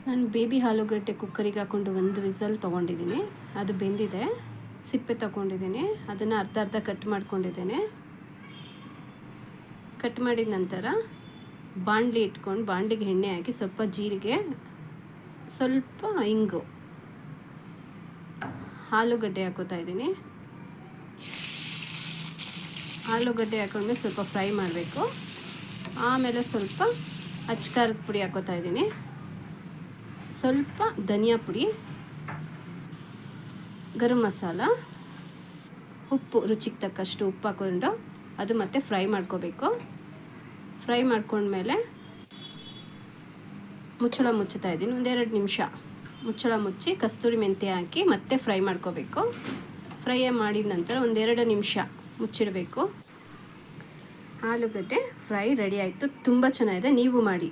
ನಾನು ಬೇಬಿ ಆಲೂಗಡ್ಡೆ ಕುಕ್ಕರಿಗೆ ಹಾಕ್ಕೊಂಡು ಒಂದು ವಿಸಲ್ ತೊಗೊಂಡಿದ್ದೀನಿ. ಅದು ಬೆಂದಿದೆ. ಸಿಪ್ಪೆ ತೊಗೊಂಡಿದ್ದೀನಿ. ಅದನ್ನು ಅರ್ಧ ಅರ್ಧ ಕಟ್ ಮಾಡ್ಕೊಂಡಿದ್ದೇನೆ. ಕಟ್ ಮಾಡಿದ ನಂತರ ಬಾಣಲಿ ಇಟ್ಕೊಂಡು ಬಾಣಲಿಗೆ ಎಣ್ಣೆ ಹಾಕಿ ಸ್ವಲ್ಪ ಜೀರಿಗೆ, ಸ್ವಲ್ಪ ಇಂಗು, ಆಲೂಗಡ್ಡೆ ಹಾಕೋತಾ ಇದ್ದೀನಿ. ಆಲೂಗಡ್ಡೆ ಹಾಕೊಂಡ್ಮೇಲೆ ಸ್ವಲ್ಪ ಫ್ರೈ ಮಾಡಬೇಕು. ಆಮೇಲೆ ಸ್ವಲ್ಪ ಅಚ್ಕಾರದ ಪುಡಿ ಹಾಕೋತಾ ಇದ್ದೀನಿ, ಸ್ವಲ್ಪ ಧನಿಯಾ ಪುಡಿ, ಗರಂ ಮಸಾಲ, ಉಪ್ಪು ರುಚಿಗೆ ತಕ್ಕಷ್ಟು ಉಪ್ಪು ಹಾಕ್ಕೊಂಡು ಅದು ಮತ್ತೆ ಫ್ರೈ ಮಾಡ್ಕೋಬೇಕು. ಫ್ರೈ ಮಾಡ್ಕೊಂಡ್ಮೇಲೆ ಮುಚ್ಚಳ ಮುಚ್ಚುತ್ತಾ ಇದ್ದೀನಿ. ಒಂದೆರಡು ನಿಮಿಷ ಮುಚ್ಚಳ ಮುಚ್ಚಿ ಕಸ್ತೂರಿ ಮೆಂತ್ಯ ಹಾಕಿ ಮತ್ತೆ ಫ್ರೈ ಮಾಡ್ಕೋಬೇಕು. ಫ್ರೈ ಮಾಡಿದ ನಂತರ ಒಂದೆರಡು ನಿಮಿಷ ಮುಚ್ಚಿಡಬೇಕು. ಆಲೂಗಡ್ಡೆ ಫ್ರೈ ರೆಡಿ ಆಯಿತು. ತುಂಬ ಚೆನ್ನಾಗಿದೆ, ನೀವು ಮಾಡಿ.